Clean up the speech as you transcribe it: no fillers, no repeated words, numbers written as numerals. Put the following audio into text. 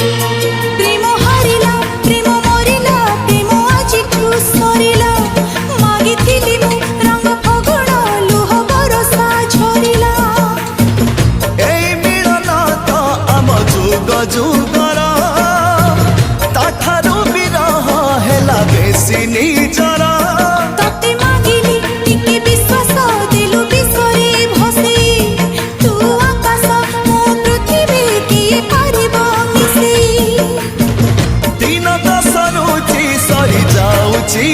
प्रेम हारिला प्रेम मरिला प्रेम आजिठु सरिला मागिथिली मु रंग फगुण लुह बरसा झरिला एई मिलन तो आम जुग जुगर ताठारु बिरह हेला बेसी निजर तते मागिली टिके विश्वास देलु विश्वरे भसे तू आकाश मो पृथ्वी किए पारिबो मिसे दिन दशरुचि सरी जाउची